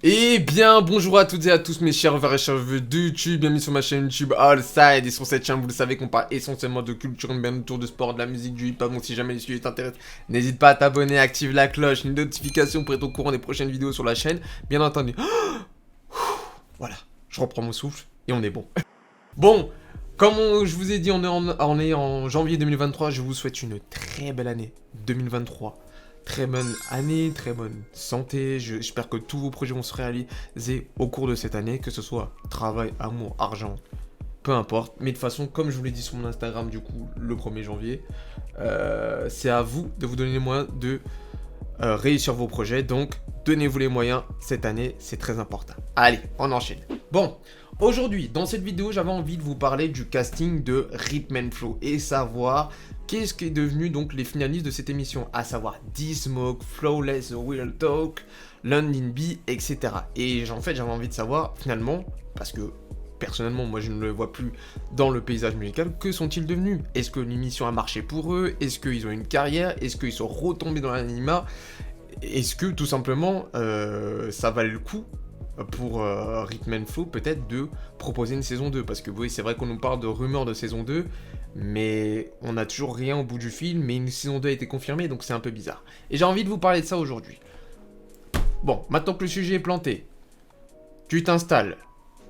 Et bien, bonjour à toutes et à tous mes chers et chers viewers de YouTube, bienvenue sur ma chaîne YouTube Allside. Et sur cette chaîne, vous le savez qu'on parle essentiellement de culture, bien autour de sport, de la musique, du hip-hop. Donc si jamais les sujets t'intéressent, n'hésite pas à t'abonner, active la cloche, une notification pour être au courant des prochaines vidéos sur la chaîne. Bien entendu. Voilà, je reprends mon souffle et on est bon. Bon, comme je vous ai dit, on est en janvier 2023, je vous souhaite une très belle année 2023. Très bonne année, très bonne santé. J'espère que tous vos projets vont se réaliser au cours de cette année, que ce soit travail, amour, argent, peu importe. Mais de toute façon, comme je vous l'ai dit sur mon Instagram, du coup, le 1er janvier, c'est à vous de vous donner les moyens de réussir vos projets. Donc, donnez-vous les moyens cette année, c'est très important. Allez, on enchaîne. Bon, aujourd'hui, dans cette vidéo, j'avais envie de vous parler du casting de Rhythm and Flow et savoir qu'est-ce qui est devenu donc les finalistes de cette émission, à savoir D-Smoke, Flawless, The Real Talk, London B, etc. Et en fait, j'avais envie de savoir finalement, parce que personnellement, moi je ne le vois plus dans le paysage musical, que sont-ils devenus? Est-ce que l'émission a marché pour eux? Est-ce qu'ils ont une carrière? Est-ce qu'ils sont retombés dans l'anonymat? Est-ce que tout simplement ça valait le coup pour Rhythm and Flow peut-être de proposer une saison 2? Parce que oui, c'est vrai qu'on nous parle de rumeurs de saison 2, mais on n'a toujours rien au bout du film, mais une saison 2 a été confirmée, donc c'est un peu bizarre. Et j'ai envie de vous parler de ça aujourd'hui. Bon, maintenant que le sujet est planté, tu t'installes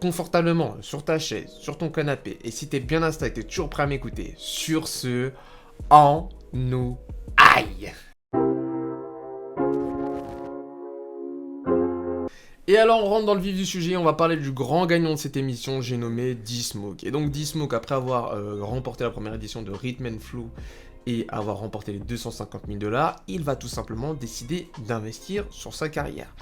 confortablement sur ta chaise, sur ton canapé, et si t'es bien installé, t'es toujours prêt à m'écouter, sur ce, en nous aille. Et alors on rentre dans le vif du sujet, on va parler du grand gagnant de cette émission, j'ai nommé D-Smoke. Et donc D-Smoke, après avoir remporté la première édition de Rhythm and Flow et avoir remporté les 250 000 $, il va tout simplement décider d'investir sur sa carrière.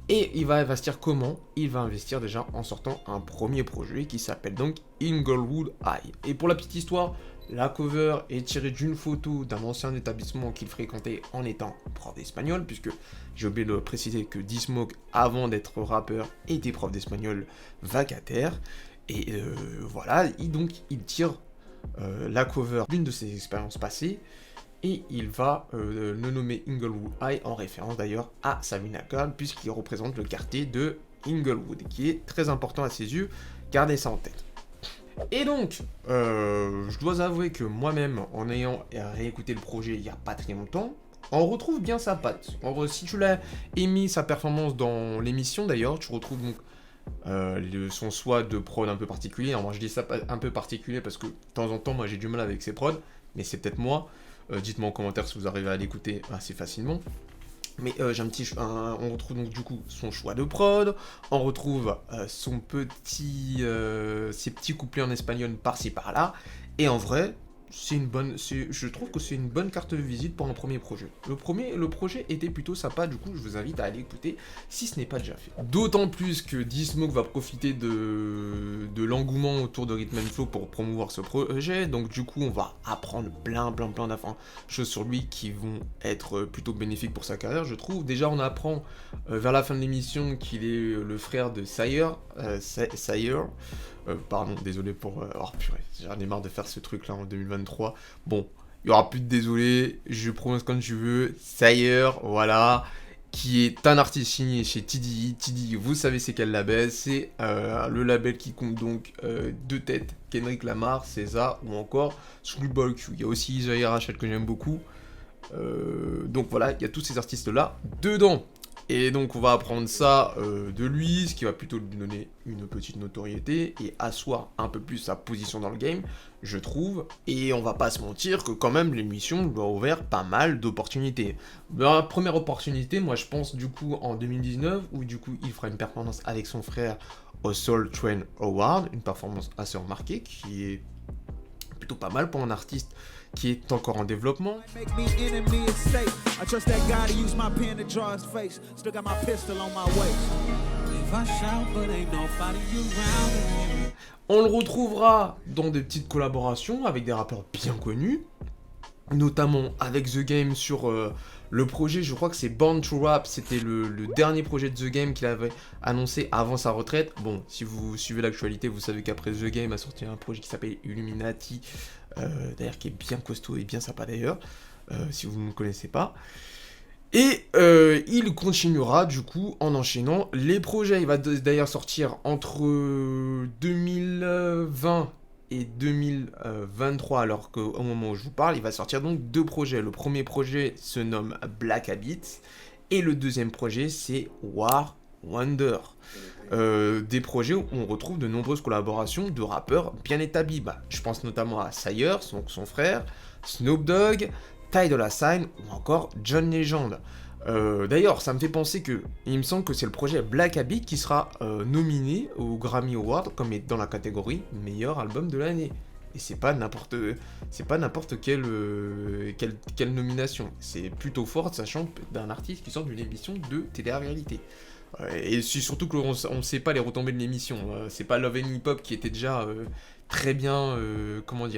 Et il va investir comment? Il va investir déjà en sortant un premier projet qui s'appelle donc Inglewood High. Et pour la petite histoire, la cover est tirée d'une photo d'un ancien établissement qu'il fréquentait en étant prof d'espagnol, puisque j'ai oublié de préciser que D-Smoke, avant d'être rappeur, était prof d'espagnol vacataire. Et voilà, il tire la cover d'une de ses expériences passées, et il va le nommer Inglewood High en référence d'ailleurs à Savina Khan, puisqu'il représente le quartier de Inglewood, qui est très important à ses yeux, gardez ça en tête. Et donc, je dois avouer que moi-même, en ayant réécouté le projet il n'y a pas très longtemps, on retrouve bien sa patte. Si tu l'as émis sa performance dans l'émission d'ailleurs, tu retrouves donc son choix de prod un peu particulier. Alors moi je dis ça un peu particulier parce que de temps en temps moi j'ai du mal avec ses prods, mais c'est peut-être moi. Dites-moi en commentaire si vous arrivez à l'écouter assez facilement. Mais on retrouve donc du coup son choix de prod, on retrouve ses petits couplets en espagnol par-ci par-là, et en vrai, je trouve que c'est une bonne carte de visite pour un premier projet. Le projet était plutôt sympa, du coup je vous invite à aller écouter si ce n'est pas déjà fait. D'autant plus que D-Smoke va profiter de l'engouement autour de Rhythm and Flow pour promouvoir ce projet, donc du coup on va apprendre plein d'infos choses sur lui qui vont être plutôt bénéfiques pour sa carrière, je trouve. Déjà on apprend vers la fin de l'émission qu'il est le frère de Sire, pardon, désolé pour... oh purée, j'en ai marre de faire ce truc là en 2023. Bon, il y aura plus de désolé, je prononce comme tu veux, Sire, voilà, qui est un artiste signé chez TDI. TDI, vous savez c'est quel label, c'est le label qui compte donc deux têtes, Kendrick Lamar, César ou encore Schoolboy Q. Il y a aussi Isaiah Rachel que j'aime beaucoup. Donc voilà, il y a tous ces artistes là dedans. Et donc on va apprendre ça de lui, ce qui va plutôt lui donner une petite notoriété et asseoir un peu plus sa position dans le game, je trouve. Et on va pas se mentir que quand même l'émission lui a ouvert pas mal d'opportunités. La première opportunité, moi je pense du coup en 2019, où du coup il fera une performance avec son frère au Soul Train Award, une performance assez remarquée qui est plutôt pas mal pour un artiste qui est encore en développement. On le retrouvera dans des petites collaborations avec des rappeurs bien connus, notamment avec The Game sur le projet, je crois que c'est Born to Rap, c'était le dernier projet de The Game qu'il avait annoncé avant sa retraite. Bon, si vous suivez l'actualité, vous savez qu'après The Game a sorti un projet qui s'appelle Illuminati, d'ailleurs qui est bien costaud et bien sympa d'ailleurs, si vous ne le connaissez pas. Et il continuera du coup en enchaînant les projets. Il va d'ailleurs sortir entre 2020 et 2023, alors qu'au moment où je vous parle, il va sortir donc 2 projets. Le premier projet se nomme Black Habits et le deuxième projet c'est War Wonder. Des projets où on retrouve de nombreuses collaborations de rappeurs bien établis. Bah, je pense notamment à Sire, son frère, Snoop Dogg, Ty Dolla $ign ou encore John Legend. D'ailleurs, ça me fait penser que il me semble que c'est le projet Black Habit qui sera nominé au Grammy Award comme dans la catégorie meilleur album de l'année. Et c'est pas n'importe quelle nomination. C'est plutôt fort, sachant d'un artiste qui sort d'une émission de télé-réalité. Et surtout qu'on ne sait pas les retombées de l'émission. C'est pas Love and Hip Hop qui était déjà très bien,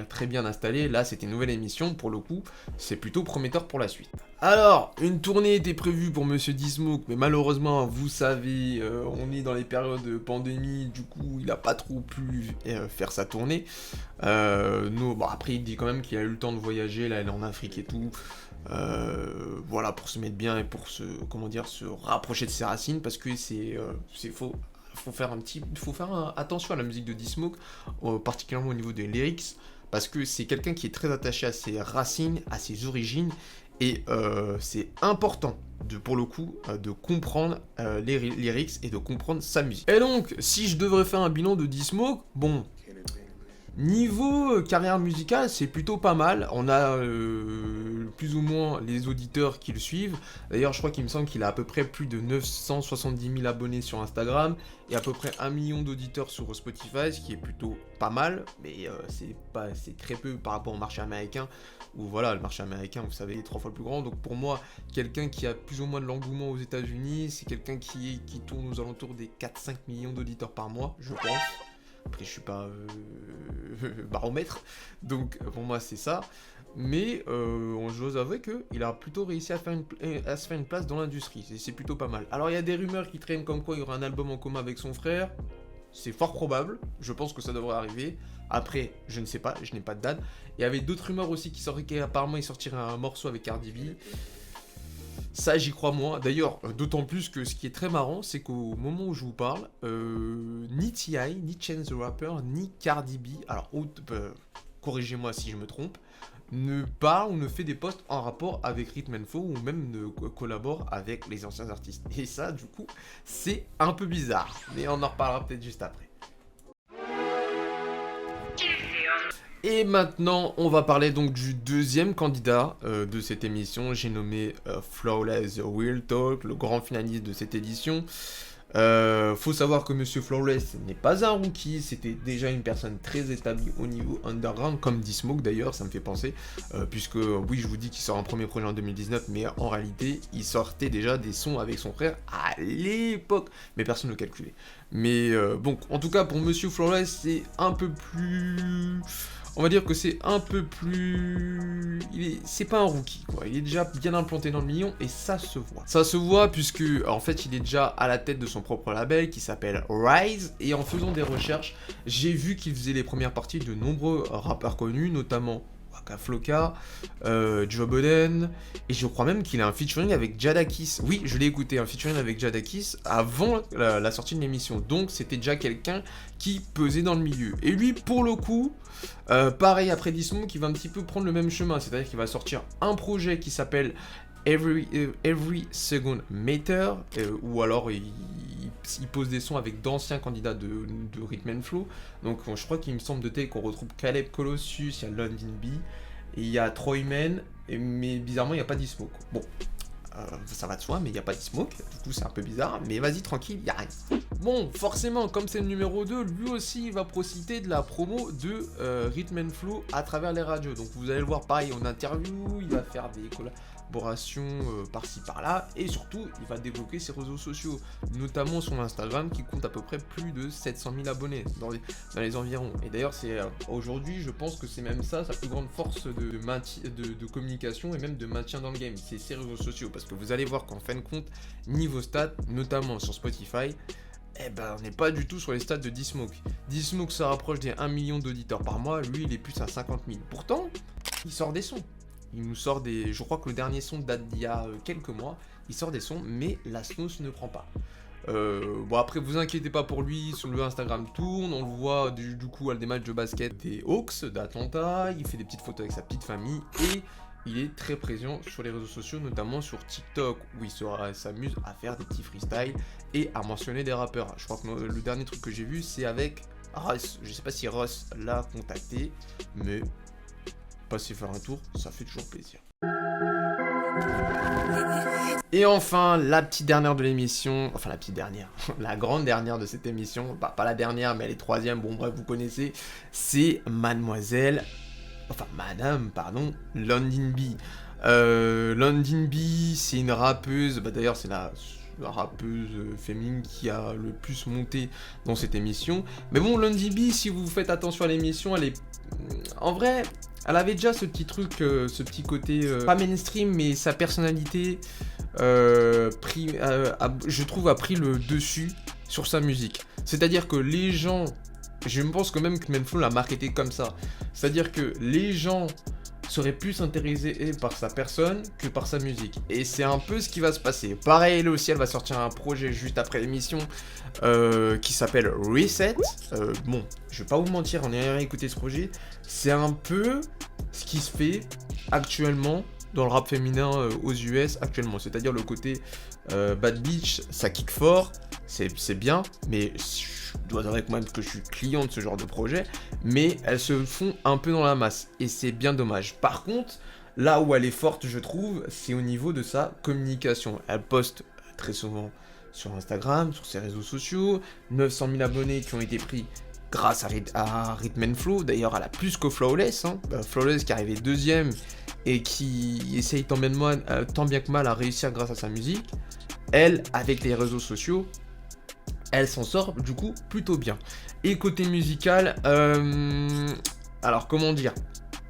très bien installé. Là, c'était une nouvelle émission. Pour le coup, c'est plutôt prometteur pour la suite. Alors, une tournée était prévue pour Monsieur D-Smoke, mais malheureusement, vous savez, on est dans les périodes de pandémie. Du coup, il a pas trop pu faire sa tournée. Après, il dit quand même qu'il a eu le temps de voyager. Là, il est en Afrique et tout. Voilà, pour se mettre bien et pour se rapprocher de ses racines, parce que faut faire attention à la musique de D-Smoke, particulièrement au niveau des lyrics, parce que c'est quelqu'un qui est très attaché à ses racines, à ses origines, et c'est important pour le coup de comprendre les lyrics et de comprendre sa musique. Et donc, si je devrais faire un bilan de D-Smoke, bon, niveau carrière musicale, c'est plutôt pas mal. On a plus ou moins les auditeurs qui le suivent. D'ailleurs, je crois qu'il me semble qu'il a à peu près plus de 970 000 abonnés sur Instagram et à peu près 1 million d'auditeurs sur Spotify, ce qui est plutôt pas mal, mais c'est très peu par rapport au marché américain, où voilà, le marché américain, vous savez, est 3 fois plus grand. Donc pour moi, quelqu'un qui a plus ou moins de l'engouement aux États-Unis, c'est quelqu'un qui tourne aux alentours des 4-5 millions d'auditeurs par mois, je pense. Après, je suis pas baromètre, donc pour moi c'est ça. Mais j'ose avouer qu'il a plutôt réussi à se faire une place dans l'industrie. C'est plutôt pas mal. Alors il y a des rumeurs qui traînent comme quoi il y aura un album en commun avec son frère. C'est fort probable. Je pense que ça devrait arriver. Après, je ne sais pas, je n'ai pas de date. Il y avait d'autres rumeurs aussi qui sortaient qu'apparemment il sortirait un morceau avec Cardi B. Ça, j'y crois moins. D'ailleurs, d'autant plus que ce qui est très marrant, c'est qu'au moment où je vous parle, ni T.I., ni Chance the Rapper, ni Cardi B, alors corrigez-moi si je me trompe, ne parle ou ne fait des posts en rapport avec Rhythm and Flow ou même ne collabore avec les anciens artistes. Et ça, du coup, c'est un peu bizarre. Mais on en reparlera peut-être juste après. Et maintenant, on va parler donc du deuxième candidat de cette émission. J'ai nommé Flawless Real Talk, le grand finaliste de cette édition. Faut savoir que Monsieur Flawless n'est pas un rookie, c'était déjà une personne très établie au niveau underground, comme D-Smoke d'ailleurs, ça me fait penser, puisque oui, je vous dis qu'il sort un premier projet en 2019, mais en réalité, il sortait déjà des sons avec son frère à l'époque, mais personne ne le calculait. Mais bon, en tout cas, pour Monsieur Flawless, c'est un peu plus... On va dire que c'est un peu plus... C'est pas un rookie, quoi. Il est déjà bien implanté dans le million et ça se voit. Ça se voit puisque, en fait, il est déjà à la tête de son propre label qui s'appelle Rise. Et en faisant des recherches, j'ai vu qu'il faisait les premières parties de nombreux rappeurs connus, notamment Waka Flocka, Joe Budden, et je crois même qu'il a un featuring avec Jadakiss. Oui, je l'ai écouté, un featuring avec Jadakiss avant la sortie de l'émission. Donc c'était déjà quelqu'un qui pesait dans le milieu. Et lui, pour le coup, pareil après D-Smoke, qui va un petit peu prendre le même chemin. C'est-à-dire qu'il va sortir un projet qui s'appelle Every Second Matter, ou alors il pose des sons avec d'anciens candidats de Rhythm and Flow. Donc je crois qu'il me semble de tête qu'on retrouve Caleb Colossus, il y a London B, et il y a Troyman, mais bizarrement il n'y a pas D-Smoke. Bon, ça va de soi, mais il n'y a pas D-Smoke, du coup c'est un peu bizarre, mais vas-y tranquille, il n'y a rien. Bon, forcément, comme c'est le numéro 2, lui aussi il va profiter de la promo de Rhythm and Flow à travers les radios. Donc vous allez le voir pareil en interview, il va faire des collaborations par-ci par-là, et surtout il va développer ses réseaux sociaux, notamment son Instagram qui compte à peu près plus de 700 000 abonnés dans les environs. Et d'ailleurs c'est aujourd'hui, je pense que c'est même ça sa plus grande force de communication et même de maintien dans le game, c'est ses réseaux sociaux, parce que vous allez voir qu'en fin de compte, niveau stats, notamment sur Spotify, eh ben, on n'est pas du tout sur les stats de D-Smoke. D-Smoke se rapproche des 1 million d'auditeurs par mois, lui il est plus à 50 000. Pourtant, il sort des sons. il nous sort des... Je crois que le dernier son date d'il y a quelques mois. Il sort des sons, mais la snooze ne prend pas. Bon après vous inquiétez pas pour lui, sur le Instagram tourne, on le voit du coup à des matchs de basket des Hawks d'Atlanta, il fait des petites photos avec sa petite famille et il est très présent sur les réseaux sociaux, notamment sur TikTok où il s'amuse à faire des petits freestyles et à mentionner des rappeurs. Je crois que le dernier truc que j'ai vu c'est avec Russ, je sais pas si Russ l'a contacté, mais passez faire un tour, ça fait toujours plaisir. Et enfin, la petite dernière de l'émission, enfin la petite dernière, la grande dernière de cette émission, bah, pas la dernière mais elle est troisième, bon bref vous connaissez, c'est Madame, pardon, London B. London B, c'est une rappeuse, bah d'ailleurs c'est la rappeuse féminine qui a le plus monté dans cette émission. Mais bon, London B, si vous faites attention à l'émission, elle est... En vrai... Elle avait déjà ce petit truc, ce petit côté, pas mainstream, mais sa personnalité, je trouve, a pris le dessus sur sa musique. C'est-à-dire que les gens, je pense que même que Menflow l'a marketé comme ça. C'est-à-dire que les gens seraient plus intéressés par sa personne que par sa musique. Et c'est un peu ce qui va se passer. Pareil, elle aussi, elle va sortir un projet juste après l'émission qui s'appelle Reset. Bon, je vais pas vous mentir, en ayant écouté ce projet, c'est un peu ce qui se fait actuellement dans le rap féminin aux US actuellement. C'est-à-dire le côté Bad Bitch, ça kick fort, c'est bien, mais je dois avouer quand même que je suis client de ce genre de projet, mais elles se font un peu dans la masse, et c'est bien dommage. Par contre, là où elle est forte, je trouve, c'est au niveau de sa communication. Elle poste très souvent sur Instagram, sur ses réseaux sociaux, 900 000 abonnés qui ont été pris grâce à Rhythm & Flow. D'ailleurs, elle a plus que Flawless, hein. Flawless qui est arrivé deuxième et qui essaye tant bien que mal à réussir grâce à sa musique. Elle, avec les réseaux sociaux, elle s'en sort du coup plutôt bien. Et côté musical, alors comment dire,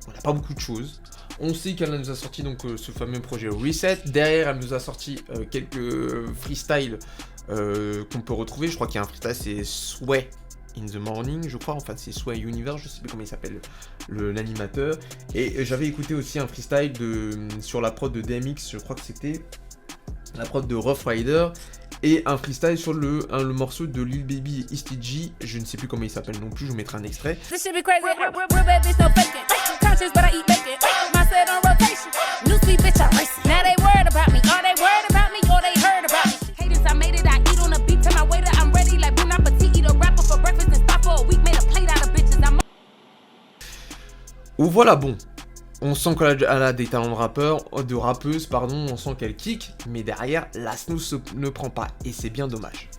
on n'a pas beaucoup de choses. On sait qu'elle nous a sorti donc ce fameux projet Reset. Derrière, elle nous a sorti quelques freestyles qu'on peut retrouver. Je crois qu'il y a un freestyle, c'est Sway in the Morning, je crois. Enfin, c'est Sway Universe, je sais plus comment il s'appelle l'animateur. Et j'avais écouté aussi un freestyle sur la prod de DMX, je crois que c'était la prod de Rough Rider. Et un freestyle sur le morceau de Lil Baby et Easty G, je ne sais plus comment il s'appelle non plus, je vous mettrai un extrait. Ou voilà, bon, on sent qu'elle a des talents de rappeuse, pardon, on sent qu'elle kick, mais derrière, la snooze ne prend pas, et c'est bien dommage.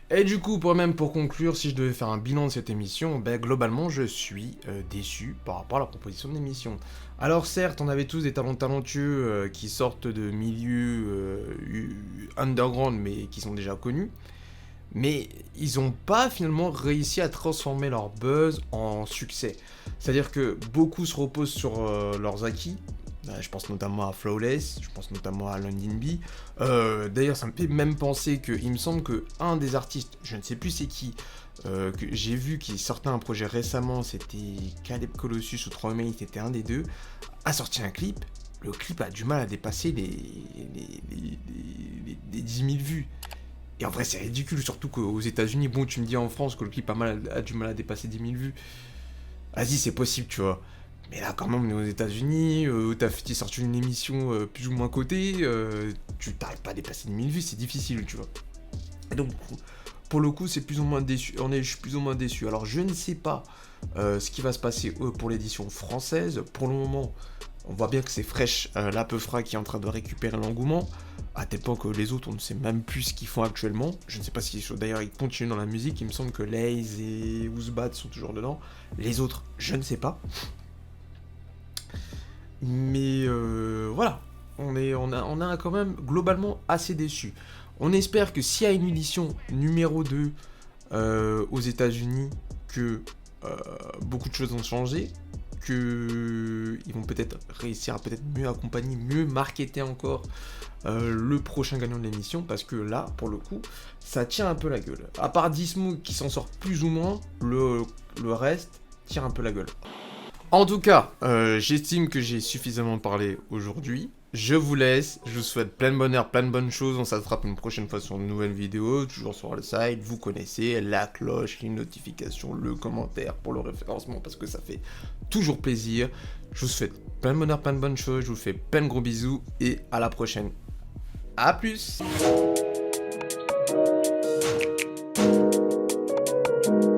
Et du coup, pour conclure, si je devais faire un bilan de cette émission, ben, globalement, je suis déçu par rapport à la proposition de l'émission. Alors certes, on avait tous des talents talentueux qui sortent de milieux underground, mais qui sont déjà connus. Mais ils n'ont pas finalement réussi à transformer leur buzz en succès. C'est-à-dire que beaucoup se reposent sur leurs acquis. Je pense notamment à Flawless, je pense notamment à London B. D'ailleurs, ça me fait même penser qu'il me semble qu'un des artistes, je ne sais plus c'est qui, que j'ai vu qui sortait un projet récemment, c'était Caleb Colossus ou Troy, c'était un des deux, a sorti un clip. Le clip a du mal à dépasser les 10 000 vues. Et en vrai, c'est ridicule, surtout qu'aux États-Unis, bon, tu me dis en France que le clip a du mal à dépasser 10 000 vues. Vas-y, c'est possible, tu vois. Mais là, quand même, on est aux États-Unis, t'as sorti une émission plus ou moins cotée, tu t'arrives pas à dépasser 10 000 vues, c'est difficile, tu vois. Et donc, pour le coup, c'est plus ou moins déçu. Je suis plus ou moins déçu. Alors, je ne sais pas ce qui va se passer pour l'édition française. Pour le moment, on voit bien que c'est Fresh, la Peufra qui est en train de récupérer l'engouement. À tel point que les autres, on ne sait même plus ce qu'ils font actuellement. Je ne sais pas si d'ailleurs ils continuent dans la musique. Il me semble que Laze et Ouzbad sont toujours dedans. Les autres, je ne sais pas. Mais voilà, on a quand même globalement assez déçu. On espère que s'il y a une édition numéro 2 aux États-Unis, que beaucoup de choses ont changé, qu'ils vont peut-être réussir à peut-être mieux accompagner, mieux marketer encore le prochain gagnant de l'émission, parce que là, pour le coup, ça tient un peu la gueule. À part Dismo qui s'en sort plus ou moins, le reste tire un peu la gueule. En tout cas, j'estime que j'ai suffisamment parlé aujourd'hui. Je vous laisse, je vous souhaite plein de bonheur, plein de bonnes choses. On s'attrape une prochaine fois sur une nouvelle vidéo, toujours sur le site. Vous connaissez la cloche, les notifications, le commentaire pour le référencement parce que ça fait toujours plaisir. Je vous souhaite plein de bonheur, plein de bonnes choses. Je vous fais plein de gros bisous et à la prochaine. A plus.